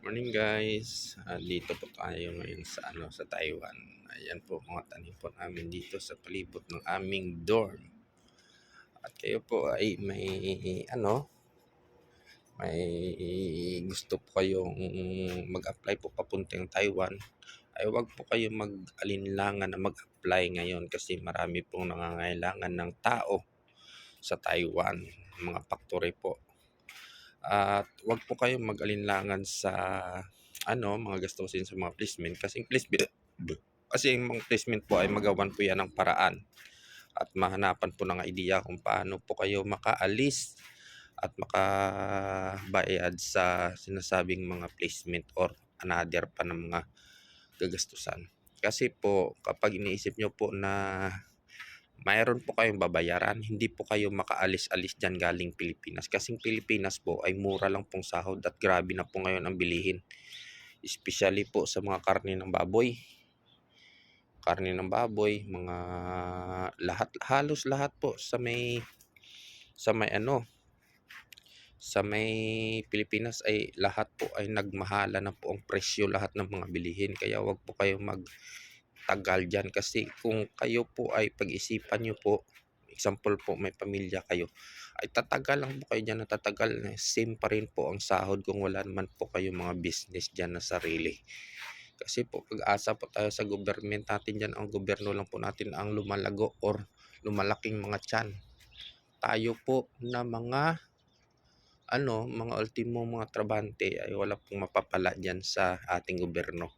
Morning guys, dito po tayo ngayon sa sa Taiwan. Ayan po mga tanim po namin dito sa palibot ng aming dorm. At kayo po ay may gusto po kayong mag-apply po papuntang Taiwan, ay wag po kayo mag-alinlangan na mag-apply ngayon kasi marami pong nangangailangan ng tao sa Taiwan, mga factory po. At wag po kayong mag-alinlangan sa mga gastusin sa mga placement kasi yung mga placement po ay magawan po yan ng paraan at mahanapan po ng idea kung paano po kayo makaalis at makabayad sa sinasabing mga placement or another pa ng mga gagastusan. Kasi po kapag iniisip nyo po na mayroon po kayong babayaran, hindi po kayo makaalis-alis dyan galing Pilipinas. Kasing Pilipinas po ay mura lang pong sahod at grabe na po ngayon ang bilihin. Especially po sa mga karne ng baboy. Karne ng baboy, mga halos lahat po sa may sa may Pilipinas ay lahat po ay nagmahala na po ang presyo lahat ng mga bilihin. Kaya wag po kayo tagal dyan kasi kung kayo po ay pag-isipan nyo po, example po may pamilya kayo, ay tatagal lang po kayo dyan na tatagal, same pa rin po ang sahod kung wala naman po kayo mga business dyan na sarili. Kasi po pag-asa po tayo sa government natin dyan, ang gobyerno lang po natin ang lumalago or lumalaking mga tiyan. Tayo po na mga ultimo mga trabante ay wala pong mapapala dyan sa ating gobyerno.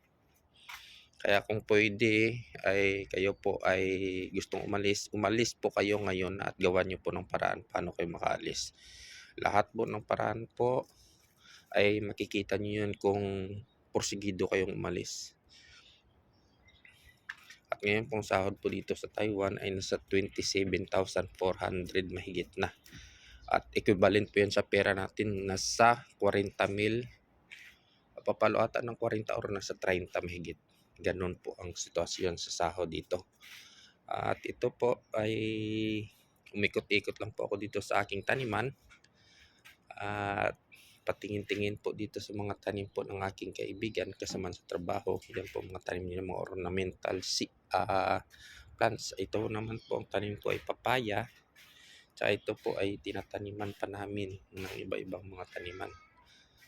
Kaya kung pwede ay kayo po ay gustong umalis po kayo ngayon at gawan nyo po ng paraan paano kayo makaalis. Lahat po ng paraan po ay makikita nyo yun kung porsigido kayong umalis. At ngayon pong sahod po dito sa Taiwan ay nasa 27,400 mahigit na. At equivalent po yan sa pera natin nasa 40,000. Papalo ata ng 40 or nasa 30 mahigit. Ganun po ang sitwasyon sa sahod dito. At ito po ay umikot-ikot lang po ako dito sa aking taniman. At patingin-tingin po dito sa mga tanim po ng aking kaibigan kasama sa trabaho. Yan po mga tanim nila, mga ornamental plants. Ito naman po ang tanim ko ay papaya. Tsaka ito po ay tinataniman pa namin ng iba-ibang mga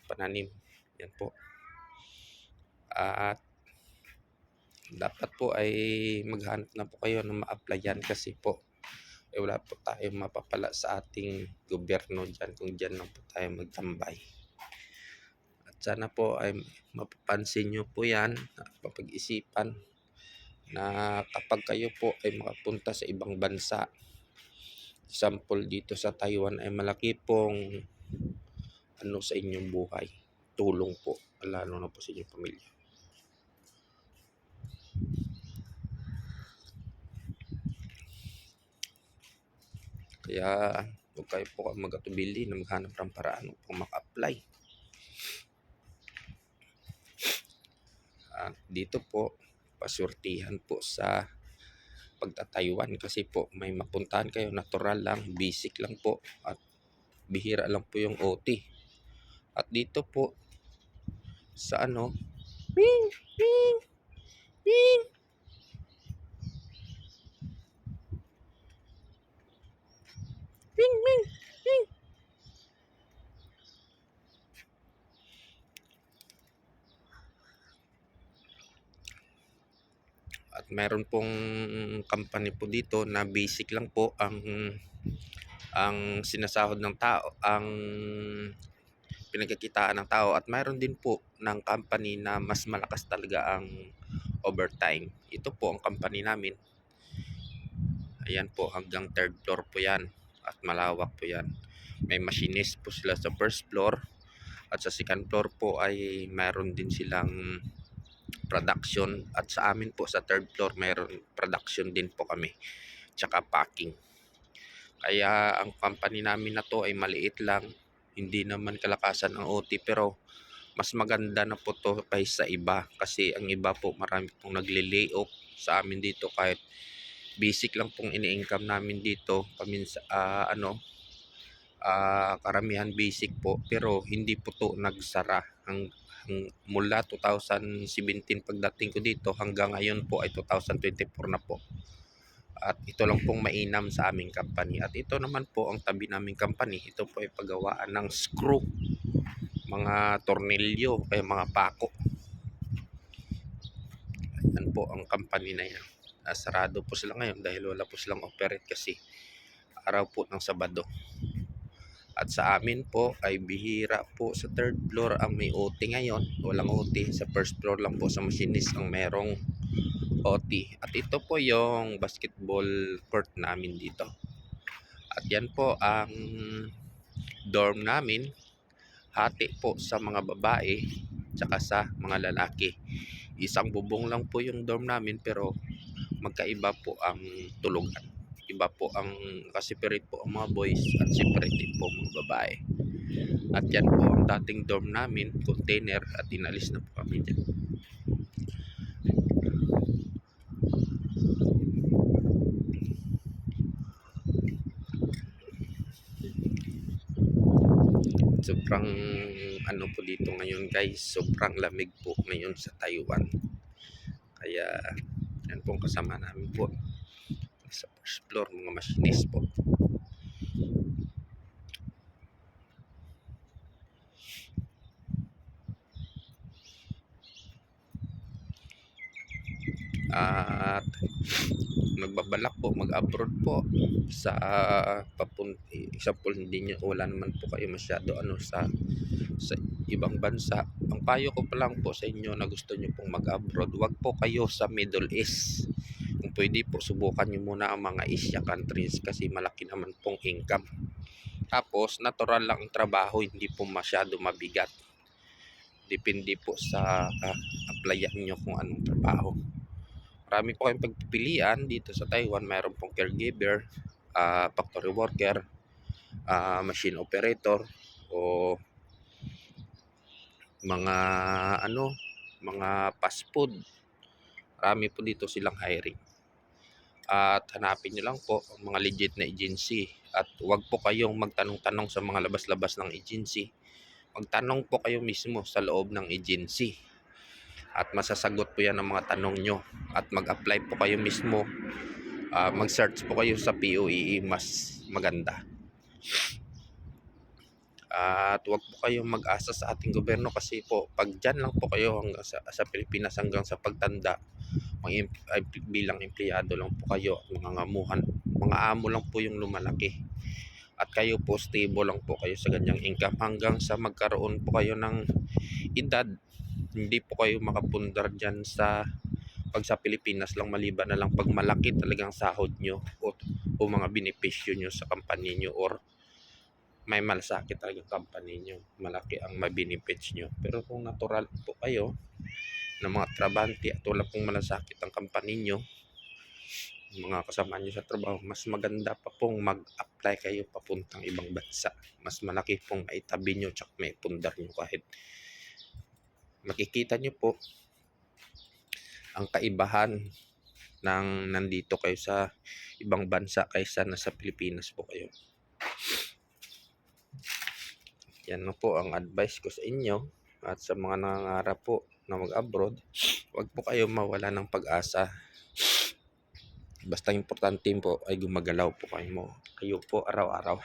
pananim. Yan po. At dapat po ay maghanap na po kayo ng ma-applyan kasi po wala po tayong mapapala sa ating gobyerno dyan kung dyan lang po tayo magtambay. At sana po ay mapapansin nyo po yan at mapag-isipan na kapag kayo po ay makapunta sa ibang bansa, example dito sa Taiwan, ay malaki pong sa inyong buhay, tulong po lalo na po sa inyong pamilya. Kaya huwag kayo po mag-atubili na maghanap ng paraan upang maka-apply. At dito po, pasurtihan po sa pagta-Taiwan kasi po may mapuntahan kayo, natural lang, basic lang po at bihira lang po yung OT. At dito po sa wing, wing, wing, wing, wing, wing. At meron pong company po dito na basic lang po ang sinasahod ng tao, ang pinagkakitaan ng tao, at mayroon din po ng company na mas malakas talaga ang overtime. Ito po ang company namin. Ayan po, hanggang third floor po yan at malawak po yan. May machinist po sila sa first floor at sa second floor po ay mayroon din silang production, at sa amin po sa third floor mayroon production din po kami tsaka packing. Kaya ang company namin na to ay maliit lang, hindi naman kalakasan ang OT, pero mas maganda na po to kaysa iba kasi ang iba po marami pong nagle-layoff. Sa amin dito kahit basic lang pong ini-income namin dito karamihan basic po, pero hindi po to nagsara mula 2017 pagdating ko dito hanggang ngayon po ay 2024 na po. At ito lang pong mainam sa aming company. At ito naman po ang tabi naming company. Ito po ay paggawaan ng screw, mga tornilyo, kaya mga pako. Yan po ang company na yan. Sarado po sila ngayon dahil wala po silang operate kasi araw po ng Sabado. At sa amin po ay bihira po sa third floor ang may OT ngayon. Walang OT. Sa first floor lang po sa machinist ang merong OT. At ito po yung basketball court namin dito. At yan po ang dorm namin. Hati po sa mga babae tsaka sa mga lalaki. Isang bubong lang po yung dorm namin pero magkaiba po ang tulugan. Iba po ang nakaseparate po ang mga boys at separate din po ang mga babae. At yan po ang dating dorm namin, container, at inalis na po kami dyan. Sobrang ano po dito ngayon guys, sobrang lamig po ngayon sa Taiwan. Kaya yan po ang kasama namin po sa first floor, mga machinist po. At magbabalak po mag-abroad po sa example, hindi nyo, wala naman po kayo masyado sa ibang bansa. Ang payo ko pa lang po sa inyo na gusto nyo pong mag-abroad, wag po kayo sa Middle East. Kung pwede po, subukan nyo muna ang mga Asia countries kasi malaki naman pong income. Tapos natural lang ang trabaho, hindi po masyado mabigat. Depende po sa applyan nyo kung anong trabaho. Marami po kayong pagpipilian dito sa Taiwan. Mayroon pong caregiver, factory worker, machine operator, o mga mga fast food. Marami po dito silang hiring. At hanapin nyo lang po ang mga legit na agency. At huwag po kayong magtanong-tanong sa mga labas-labas ng agency. Magtanong po kayo mismo sa loob ng agency. At masasagot po yan ang mga tanong nyo. At mag-apply po kayo mismo. Mag-search po kayo sa POEE, mas maganda. At huwag po kayong mag-asa sa ating gobyerno kasi po pag dyan lang po kayo hanggang sa Pilipinas hanggang sa pagtanda, bilang empleyado lang po kayo at mangangamuhan. Mga amo lang po yung lumalaki. At kayo po stable lang po kayo sa ganyang income hanggang sa magkaroon po kayo ng edad. Hindi po kayo makapundar dyan sa Pilipinas lang, maliban na lang pag malaki talagang sahod nyo o mga benepisyo nyo sa company nyo, or may malasakit talagang company nyo, malaki ang ma-benefits nyo. Pero kung natural po kayo ng mga trabante at wala pong malasakit ang company nyo, mga kasama nyo sa trabaho, mas maganda pa pong mag-apply kayo papuntang ibang bansa. Mas malaki pong maitabi nyo tsaka may pundar nyo. Kahit makikita nyo po ang kaibahan ng nandito kayo sa ibang bansa kaysa nasa Pilipinas po kayo. Yan na po ang advice ko sa inyo. At sa mga nangangarap po na mag-abroad, huwag po kayo mawala ng pag-asa. Basta importante po ay gumagalaw po kayo po araw-araw.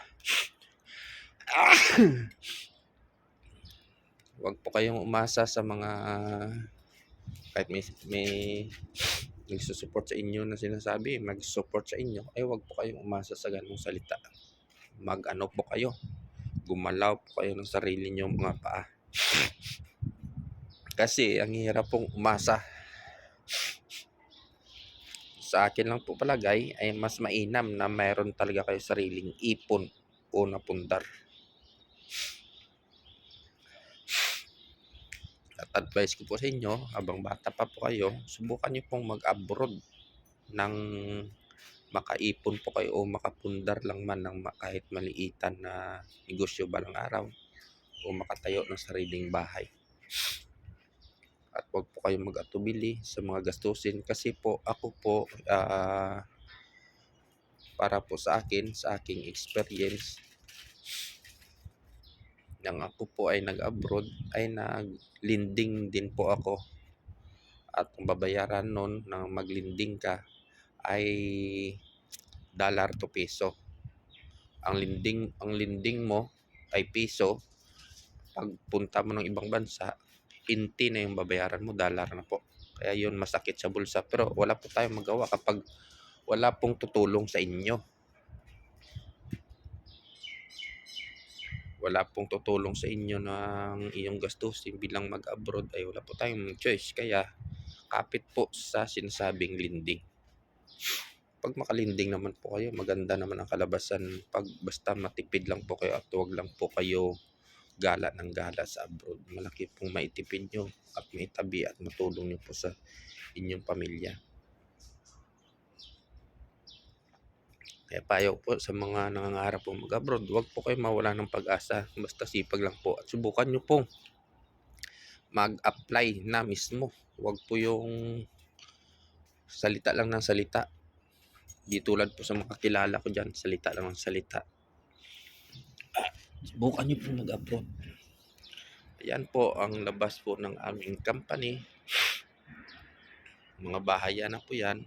Huwag po kayong umasa sa mga kahit may nagsusupport sa inyo na sinasabi, mag-support sa inyo, ay huwag po kayong umasa sa ganung salita. Mag-ano po kayo, gumalaw po kayo ng sarili nyo mga paa. Kasi ang hirap pong umasa. Sa akin lang po palagay ay mas mainam na mayroon talaga kayo sariling ipon o napundar. At advice ko po sa inyo, habang bata pa po kayo, subukan nyo pong mag-abroad ng makaipon po kayo o makapundar lang man ng kahit maliitan na negosyo balang araw o makatayo ng sariling bahay. At huwag po kayong mag-atubili sa mga gastusin kasi po ako po para po sa akin, sa aking experience, Nang ako po ay nag-abroad ay naglending din po ako, at ang babayaran nun ng maglending ka ay dollar to peso. Ang lending mo ay piso, pagpunta mo ng ibang bansa, inti na yung babayaran mo, dollar na po. Kaya yun masakit sa bulsa, pero wala po tayong magawa kapag wala pong tutulong sa inyo. Wala pong tutulong sa inyo ng iyong gastusin bilang mag-abroad, ay wala po tayong choice. Kaya kapit po sa sinasabing lending. Pag makalinding naman po kayo, maganda naman ang kalabasan. Pag basta matipid lang po kayo at huwag lang po kayo gala ng gala sa abroad, malaki pong maitipid nyo at maitabi at matulong nyo po sa inyong pamilya. Kaya payo po sa mga nangangarap po mag-abroad, huwag po kayo mawala ng pag-asa. Basta sipag lang po at subukan nyo pong mag-apply na mismo. Huwag po yung salita lang ng salita. Di tulad po sa mga kilala ko dyan, salita lang ng salita. Subukan nyo po mag-abroad. Ayan po ang labas po ng aming company. Mga bahayan na po yan.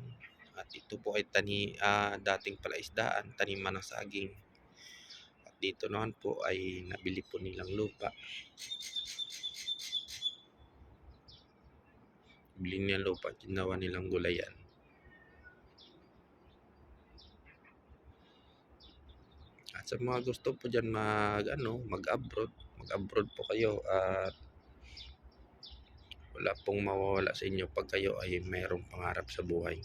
At ito po ay dating palaisdaan, taniman ng saging. At dito naman po ay nabili po nilang lupa. Bili nilang lupa at ginawa nilang gulayan. At sa mga gusto po dyan mag-abroad po kayo at wala pong mawawala sa inyo pag kayo ay mayroong pangarap sa buhay.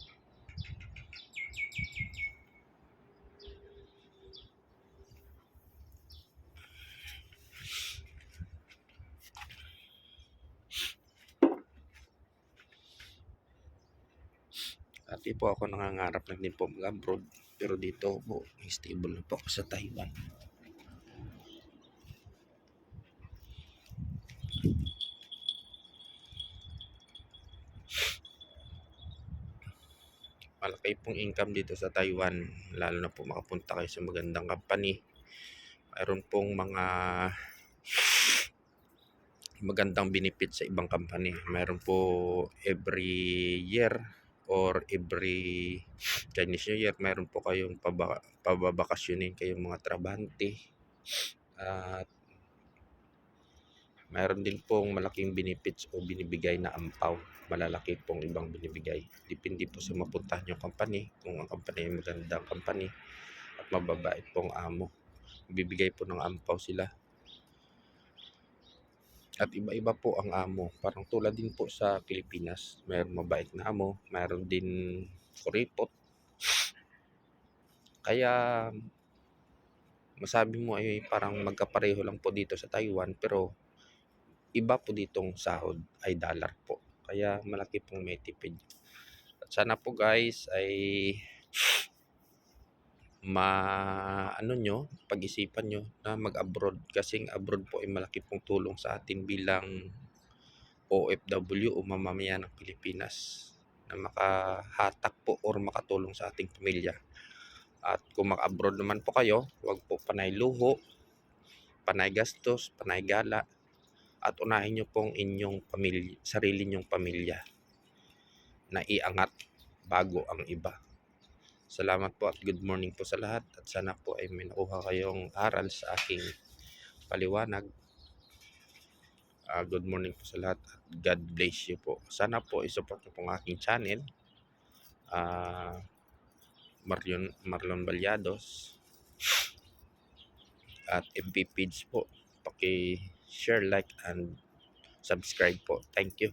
At di po ako nangangarap na din po mag-abroad, pero dito po stable na po ako sa Taiwan. Malaki pong income dito sa Taiwan, lalo na po makapunta kayo sa magandang company. Mayroon pong mga magandang benefit sa ibang company. Mayroon po every year or every Chinese New Year, mayroon po kayong pababakasyonin kayong mga trabante. At mayroon din pong malaking benefits o binibigay na ampaw. Malalaki pong ibang binibigay. Depende po sa mapuntahan yung company. Kung ang company ay magandang company at mababait pong amo, bibigay po ng ampaw sila. At iba-iba po ang amo. Parang tulad din po sa Pilipinas. Mayroong mabait na amo. Mayroon din kuripot. Kaya masabi mo ay parang magkapareho lang po dito sa Taiwan, pero iba po ditong sahod ay dollar po. Kaya malaki pong may tipid. At sana po guys ay pag-isipan nyo na mag-abroad, kasi abroad po ay malaki pong tulong sa atin bilang OFW o mamamayan ng Pilipinas, na makahatak po or makatulong sa ating pamilya. At kung mag-abroad naman po kayo, huwag po panay luho, panay gastos, panay gala, at unahin nyo pong inyong pamilya, sarili nyong pamilya na iangat bago ang iba. Salamat po at good morning po sa lahat, at sana po ay may nakuha kayong aral sa aking paliwanag. Good morning po sa lahat at God bless you po. Sana po isupport nyo po ang aking channel, Marlon Balyados, at FB page po. Paki-share, like, and subscribe po. Thank you.